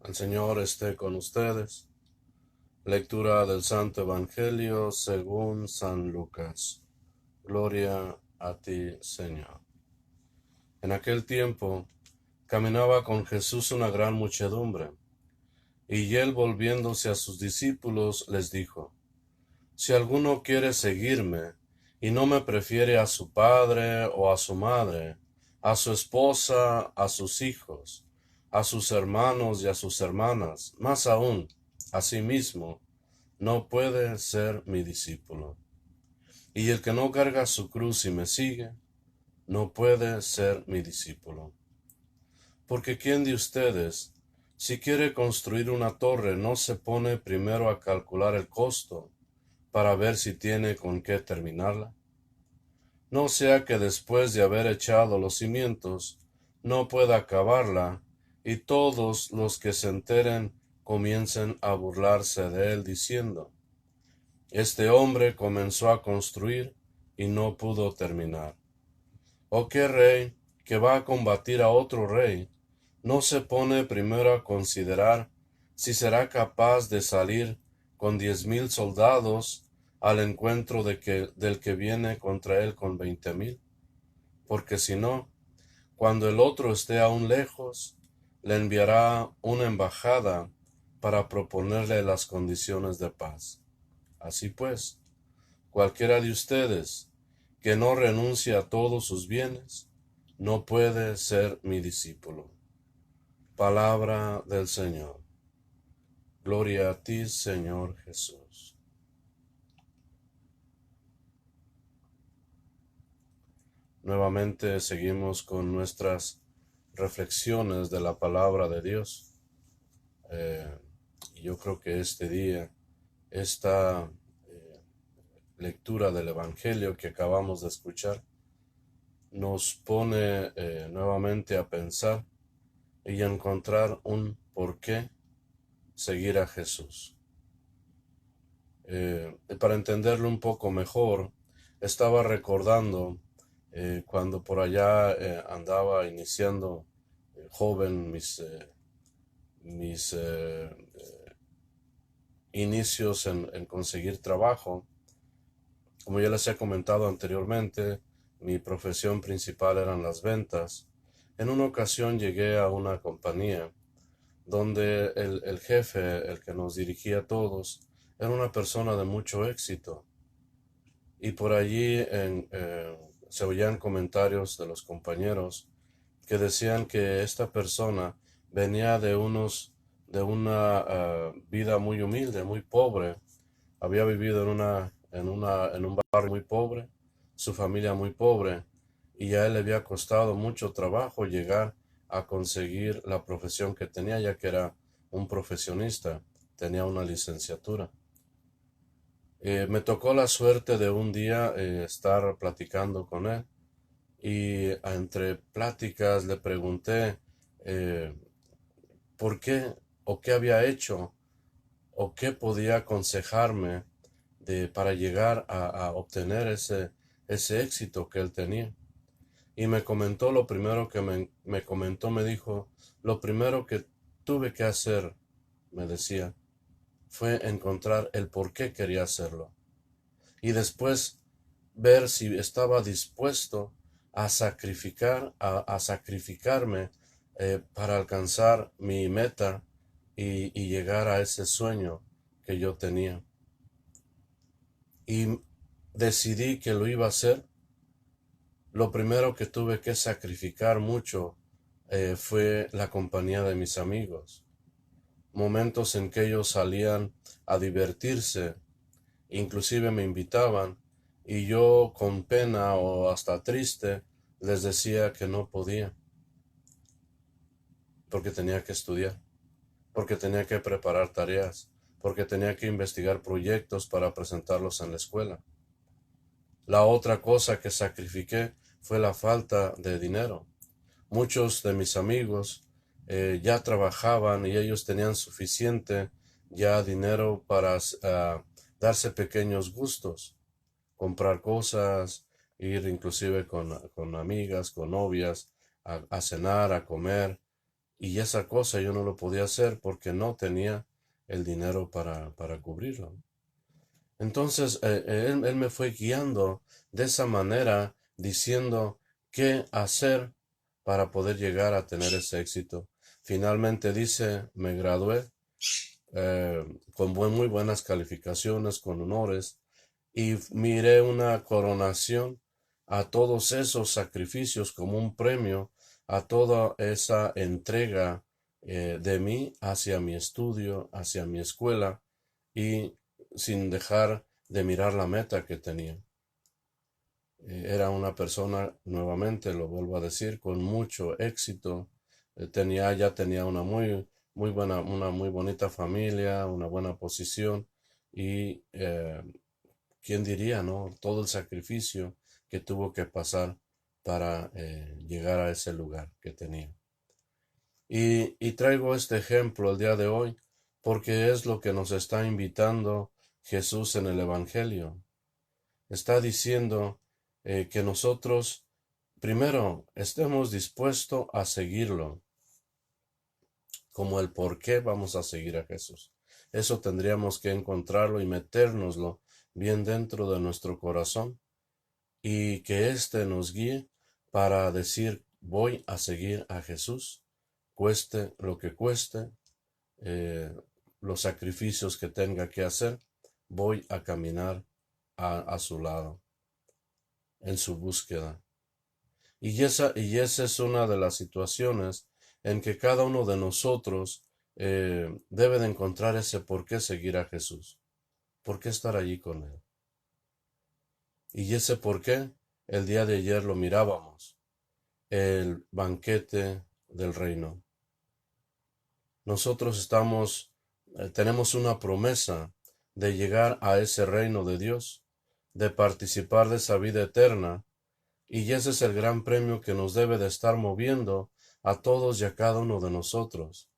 El Señor esté con ustedes. Lectura del Santo Evangelio según San Lucas. Gloria a ti, Señor. En aquel tiempo caminaba con Jesús una gran muchedumbre, y él, volviéndose a sus discípulos, les dijo: Si alguno quiere seguirme y no me prefiere a su padre o a su madre, a su esposa, a sus hijos, a sus hermanos y a sus hermanas, más aún a sí mismo, no puede ser mi discípulo. Y el que no carga su cruz y me sigue, no puede ser mi discípulo. Porque ¿quién de ustedes, si quiere construir una torre, no se pone primero a calcular el costo para ver si tiene con qué terminarla? No sea que después de haber echado los cimientos, no pueda acabarla, y todos los que se enteren comiencen a burlarse de él, diciendo: Este hombre comenzó a construir y no pudo terminar. ¿O qué rey que va a combatir a otro rey no se pone primero a considerar si será capaz de salir con 10,000 soldados al encuentro del que viene contra él con 20,000? Porque si no, cuando el otro esté aún lejos, le enviará una embajada para proponerle las condiciones de paz. Así pues, cualquiera de ustedes que no renuncie a todos sus bienes, no puede ser mi discípulo. Palabra del Señor. Gloria a ti, Señor Jesús. Nuevamente seguimos con nuestras reflexiones de la palabra de Dios. Yo creo que este día, esta lectura del Evangelio que acabamos de escuchar, nos pone nuevamente a pensar y a encontrar un por qué seguir a Jesús. Para entenderlo un poco mejor, estaba recordando cuando por allá andaba iniciando joven mis inicios en conseguir trabajo. Como ya les he comentado anteriormente, mi profesión principal eran las ventas. En una ocasión llegué a una compañía donde el jefe, el que nos dirigía a todos, era una persona de mucho éxito. Y por allí se oían comentarios de los compañeros que decían que esta persona venía de una vida muy humilde, muy pobre. Había vivido en un barrio muy pobre, su familia muy pobre, y a él le había costado mucho trabajo llegar a conseguir la profesión que tenía, ya que era un profesionista, tenía una licenciatura. Me tocó la suerte de un día estar platicando con él, y entre pláticas le pregunté eh, por qué o qué había hecho o qué podía aconsejarme para llegar a obtener ese éxito que él tenía. Y me comentó lo primero que me comentó, me dijo: lo primero que tuve que hacer, me decía, fue encontrar el por qué quería hacerlo. Y después ver si estaba dispuesto a sacrificarme para alcanzar mi meta y llegar a ese sueño que yo tenía. Y decidí que lo iba a hacer. Lo primero que tuve que sacrificar mucho fue la compañía de mis amigos. Momentos en que ellos salían a divertirse, inclusive me invitaban, y yo con pena o hasta triste les decía que no podía, porque tenía que estudiar, porque tenía que preparar tareas, porque tenía que investigar proyectos para presentarlos en la escuela. La otra cosa que sacrifiqué fue la falta de dinero. Muchos de mis amigos ya trabajaban y ellos tenían suficiente ya dinero para darse pequeños gustos, comprar cosas, ir inclusive con amigas, con novias, a cenar, a comer, y esa cosa yo no lo podía hacer porque no tenía el dinero para cubrirlo. Entonces, él me fue guiando de esa manera, diciendo qué hacer para poder llegar a tener ese éxito. Finalmente dice, me gradué con muy buenas calificaciones, con honores, y miré una coronación a todos esos sacrificios como un premio a toda esa entrega de mí hacia mi estudio, hacia mi escuela, y sin dejar de mirar la meta que tenía. Era una persona, nuevamente lo vuelvo a decir, con mucho éxito. Ya tenía una una muy bonita familia, una buena posición y quién diría, ¿no? Todo el sacrificio que tuvo que pasar para llegar a ese lugar que tenía. Y traigo este ejemplo el día de hoy porque es lo que nos está invitando Jesús en el Evangelio. Está diciendo que nosotros primero estemos dispuestos a seguirlo, como el por qué vamos a seguir a Jesús. Eso tendríamos que encontrarlo y metérnoslo bien dentro de nuestro corazón y que éste nos guíe para decir voy a seguir a Jesús, cueste lo que cueste, eh, los sacrificios que tenga que hacer, voy a caminar a su lado, en su búsqueda. Y esa es una de las situaciones en que cada uno de nosotros debe de encontrar ese por qué seguir a Jesús, por qué estar allí con Él. Y ese por qué el día de ayer lo mirábamos, el banquete del reino. Nosotros tenemos una promesa de llegar a ese reino de Dios, de participar de esa vida eterna. Y ese es el gran premio que nos debe de estar moviendo a todos y a cada uno de nosotros,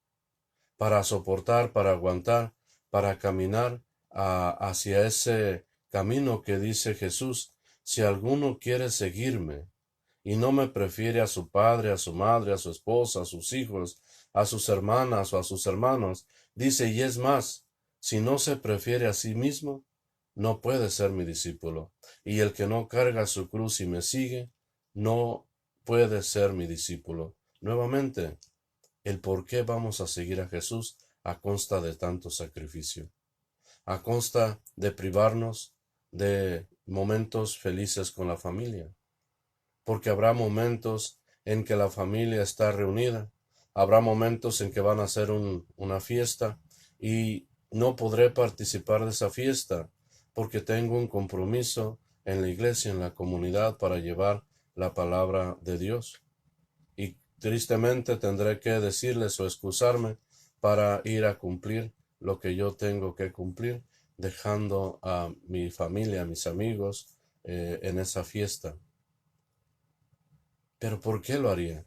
para soportar, para aguantar, para caminar hacia ese camino que dice Jesús, si alguno quiere seguirme y no me prefiere a su padre, a su madre, a su esposa, a sus hijos, a sus hermanas o a sus hermanos, dice, y es más, si no se prefiere a sí mismo, no puede ser mi discípulo. Y el que no carga su cruz y me sigue, no puede ser mi discípulo. Nuevamente, el por qué vamos a seguir a Jesús a consta de tanto sacrificio, a consta de privarnos de momentos felices con la familia, porque habrá momentos en que la familia está reunida, habrá momentos en que van a hacer una fiesta y no podré participar de esa fiesta porque tengo un compromiso en la iglesia, en la comunidad, para llevar la palabra de Dios. Y tristemente tendré que decirles o excusarme para ir a cumplir lo que yo tengo que cumplir, dejando a mi familia, a mis amigos en esa fiesta. Pero ¿por qué lo haría?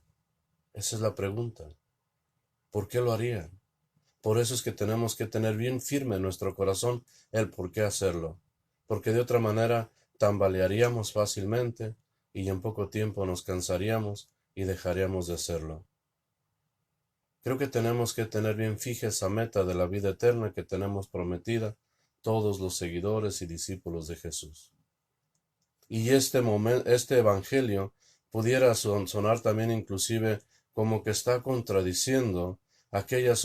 Esa es la pregunta. ¿Por qué lo haría? Por eso es que tenemos que tener bien firme en nuestro corazón el por qué hacerlo. Porque de otra manera tambalearíamos fácilmente y en poco tiempo nos cansaríamos y dejaríamos de hacerlo. Creo que tenemos que tener bien fija esa meta de la vida eterna que tenemos prometida todos los seguidores y discípulos de Jesús. Y este evangelio pudiera sonar también inclusive como que está contradiciendo aquellas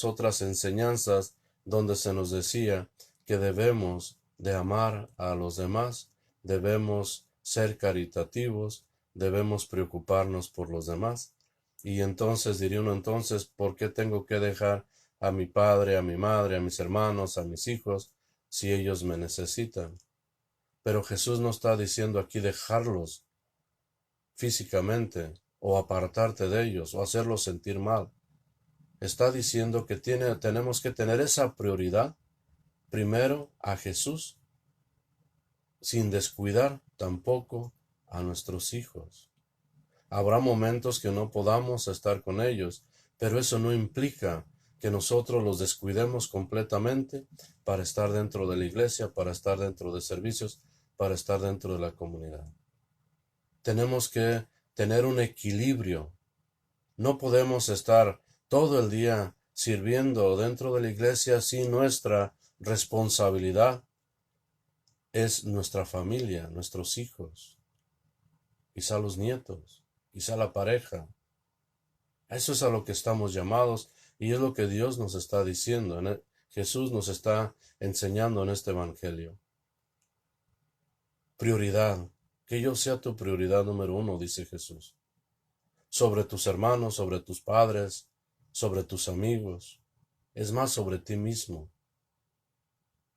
otras enseñanzas donde se nos decía que debemos de amar a los demás, debemos ser caritativos, debemos preocuparnos por los demás. Y entonces diría uno, entonces, ¿por qué tengo que dejar a mi padre, a mi madre, a mis hermanos, a mis hijos, si ellos me necesitan? Pero Jesús no está diciendo aquí dejarlos físicamente o apartarte de ellos o hacerlos sentir mal. Está diciendo que tenemos que tener esa prioridad primero a Jesús sin descuidar tampoco a nuestros hijos. Habrá momentos que no podamos estar con ellos, pero eso no implica que nosotros los descuidemos completamente para estar dentro de la iglesia, para estar dentro de servicios, para estar dentro de la comunidad. Tenemos que tener un equilibrio No podemos estar todo el día sirviendo dentro de la iglesia si nuestra responsabilidad es nuestra familia, nuestros hijos, quizá los nietos, quizá la pareja. Eso es a lo que estamos llamados y es lo que Dios nos está diciendo. Jesús nos está enseñando en este evangelio. Prioridad. Que yo sea tu prioridad número uno, dice Jesús. Sobre tus hermanos, sobre tus padres, sobre tus amigos. Es más, sobre ti mismo.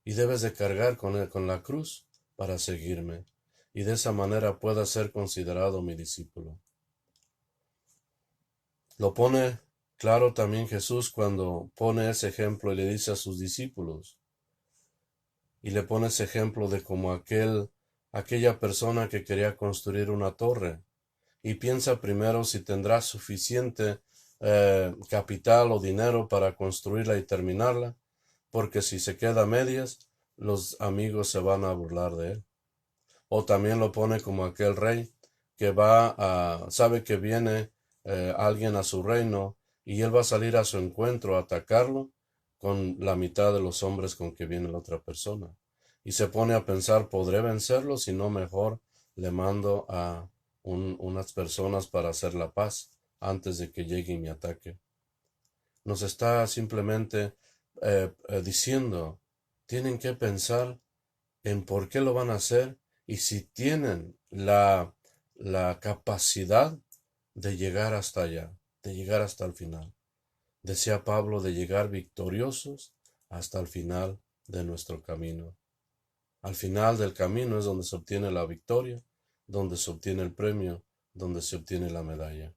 Y debes de cargar con la cruz para seguirme. Y de esa manera puedas ser considerado mi discípulo. Lo pone claro también Jesús cuando pone ese ejemplo y le dice a sus discípulos. Y le pone ese ejemplo de como aquella persona que quería construir una torre. Y piensa primero si tendrá suficiente capital o dinero para construirla y terminarla, porque si se queda a medias, los amigos se van a burlar de él. O también lo pone como aquel rey que sabe que viene alguien a su reino y él va a salir a su encuentro a atacarlo con la mitad de los hombres con que viene la otra persona. Y se pone a pensar, ¿podré vencerlo? Si no, mejor le mando a unas personas para hacer la paz antes de que llegue y me ataque. Nos está simplemente diciendo, tienen que pensar en por qué lo van a hacer y si tienen la capacidad de llegar hasta allá, de llegar hasta el final. Decía Pablo de llegar victoriosos hasta el final de nuestro camino. Al final del camino es donde se obtiene la victoria, donde se obtiene el premio, donde se obtiene la medalla.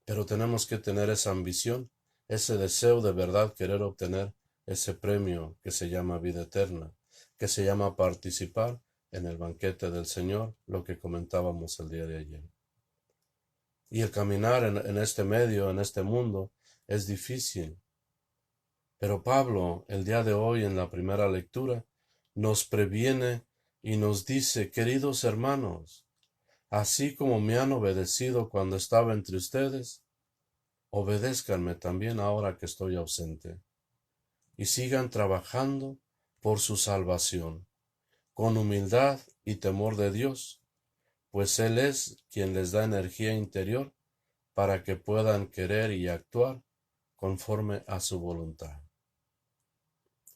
Pero tenemos que tener esa ambición, ese deseo de verdad, querer obtener ese premio que se llama vida eterna, que se llama participar en el banquete del Señor, lo que comentábamos el día de ayer. Y el caminar en este medio, en este mundo, es difícil. Pero Pablo, el día de hoy, en la primera lectura, nos previene y nos dice, queridos hermanos, así como me han obedecido cuando estaba entre ustedes, obedézcanme también ahora que estoy ausente, y sigan trabajando por su salvación, con humildad y temor de Dios, pues Él es quien les da energía interior para que puedan querer y actuar conforme a su voluntad.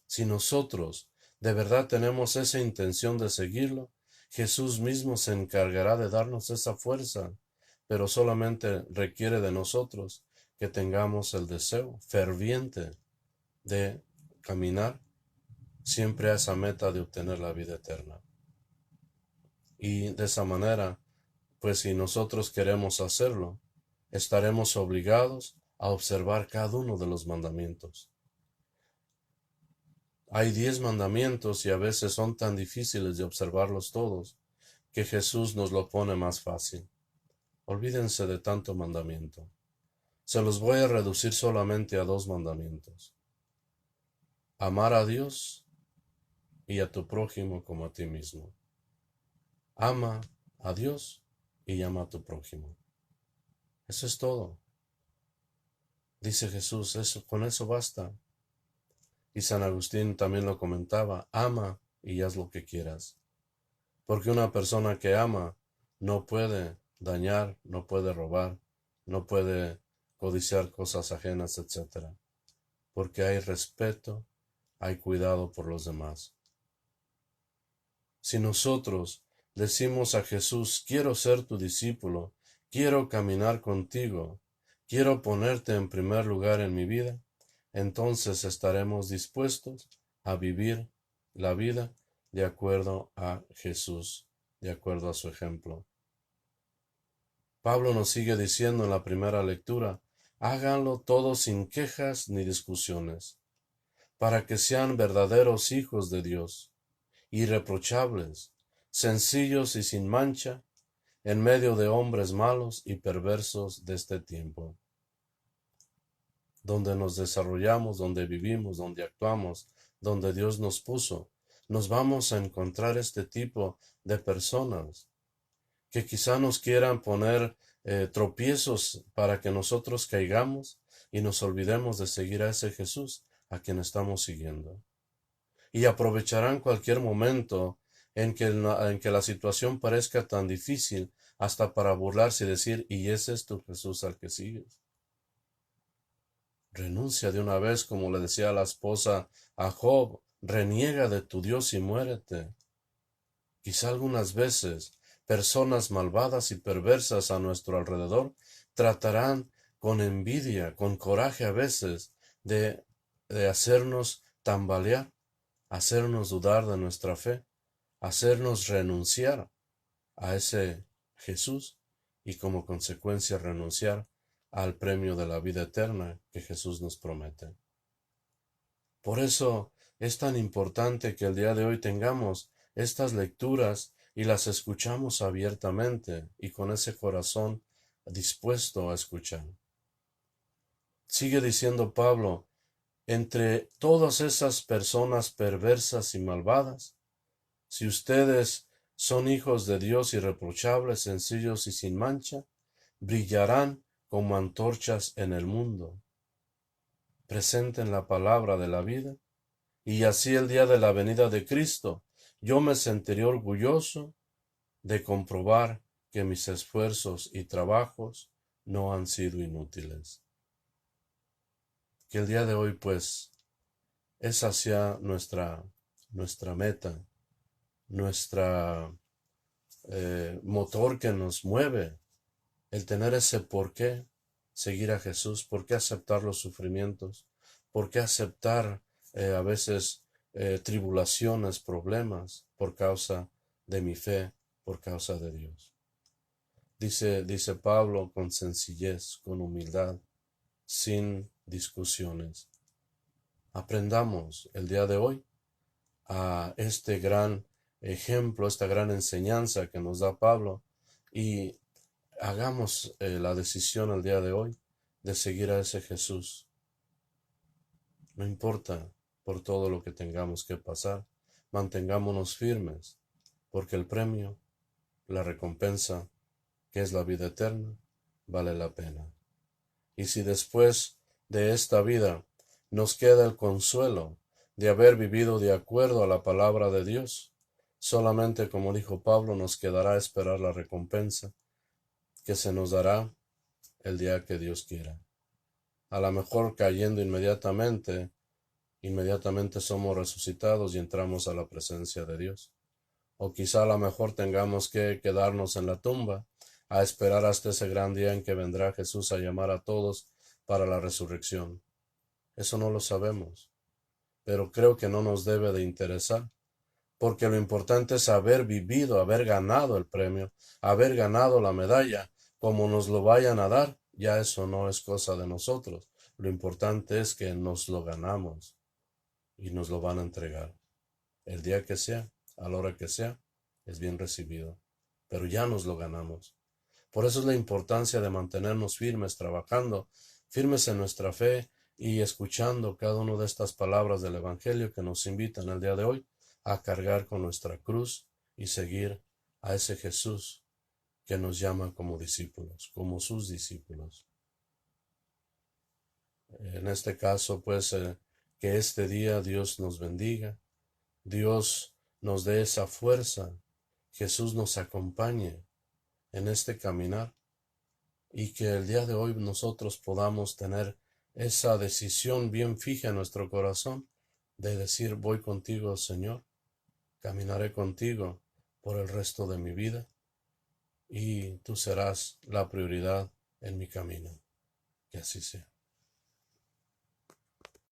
Si nosotros de verdad tenemos esa intención de seguirlo, Jesús mismo se encargará de darnos esa fuerza, pero solamente requiere de nosotros que tengamos el deseo ferviente de caminar siempre a esa meta de obtener la vida eterna. Y de esa manera, pues si nosotros queremos hacerlo, estaremos obligados a observar cada uno de los mandamientos. Hay 10 mandamientos y a veces son tan difíciles de observarlos todos que Jesús nos lo pone más fácil. Olvídense de tanto mandamiento. Se los voy a reducir solamente a 2 mandamientos. Amar a Dios y a tu prójimo como a ti mismo. Ama a Dios y ama a tu prójimo. Eso es todo. Dice Jesús, con eso basta. Y San Agustín también lo comentaba, ama y haz lo que quieras. Porque una persona que ama no puede dañar, no puede robar, no puede codiciar cosas ajenas, etc. Porque hay respeto, hay cuidado por los demás. Si nosotros decimos a Jesús, quiero ser tu discípulo, quiero caminar contigo, quiero ponerte en primer lugar en mi vida, entonces estaremos dispuestos a vivir la vida de acuerdo a Jesús, de acuerdo a su ejemplo. Pablo nos sigue diciendo en la primera lectura, háganlo todo sin quejas ni discusiones, para que sean verdaderos hijos de Dios, irreprochables, sencillos y sin mancha, en medio de hombres malos y perversos de este tiempo, donde nos desarrollamos, donde vivimos, donde actuamos, donde Dios nos puso, nos vamos a encontrar este tipo de personas que quizá nos quieran poner tropiezos para que nosotros caigamos y nos olvidemos de seguir a ese Jesús a quien estamos siguiendo. Y aprovecharán cualquier momento en que la situación parezca tan difícil hasta para burlarse y decir, ¿y ese es tu Jesús al que sigues? Renuncia de una vez, como le decía la esposa a Job, reniega de tu Dios y muérete. Quizá algunas veces personas malvadas y perversas a nuestro alrededor tratarán con envidia, con coraje a veces, de hacernos tambalear, hacernos dudar de nuestra fe, hacernos renunciar a ese Jesús y como consecuencia renunciar al premio de la vida eterna que Jesús nos promete. Por eso es tan importante que el día de hoy tengamos estas lecturas y las escuchamos abiertamente y con ese corazón dispuesto a escuchar. Sigue diciendo Pablo, entre todas esas personas perversas y malvadas, si ustedes son hijos de Dios irreprochables, sencillos y sin mancha, brillarán como antorchas en el mundo. Presenten la palabra de la vida, y así el día de la venida de Cristo, yo me sentiré orgulloso de comprobar que mis esfuerzos y trabajos no han sido inútiles. Que el día de hoy, pues, esa sea nuestra meta, nuestra motor que nos mueve, el tener ese por qué seguir a Jesús, por qué aceptar los sufrimientos, por qué aceptar a veces tribulaciones, problemas por causa de mi fe, por causa de Dios. Dice Pablo con sencillez, con humildad, sin discusiones. Aprendamos el día de hoy a este gran ejemplo, esta gran enseñanza que nos da Pablo y hagamos la decisión el día de hoy de seguir a ese Jesús. No importa por todo lo que tengamos que pasar, mantengámonos firmes, porque el premio, la recompensa, que es la vida eterna, vale la pena. Y si después de esta vida nos queda el consuelo de haber vivido de acuerdo a la palabra de Dios, solamente, como dijo Pablo, nos quedará esperar la recompensa que se nos dará el día que Dios quiera. A lo mejor cayendo inmediatamente somos resucitados y entramos a la presencia de Dios. O quizá a lo mejor tengamos que quedarnos en la tumba a esperar hasta ese gran día en que vendrá Jesús a llamar a todos para la resurrección. Eso no lo sabemos, pero creo que no nos debe de interesar, porque lo importante es haber vivido, haber ganado el premio, haber ganado la medalla. Como nos lo vayan a dar, ya eso no es cosa de nosotros. Lo importante es que nos lo ganamos y nos lo van a entregar. El día que sea, a la hora que sea, es bien recibido. Pero ya nos lo ganamos. Por eso es la importancia de mantenernos firmes, trabajando, firmes en nuestra fe y escuchando cada una de estas palabras del Evangelio que nos invitan el día de hoy a cargar con nuestra cruz y seguir a ese Jesús que nos llama como discípulos, como sus discípulos. En este caso, pues, que este día Dios nos bendiga, Dios nos dé esa fuerza, Jesús nos acompañe en este caminar y que el día de hoy nosotros podamos tener esa decisión bien fija en nuestro corazón de decir voy contigo, Señor, caminaré contigo por el resto de mi vida y tú serás la prioridad en mi camino. Que así sea.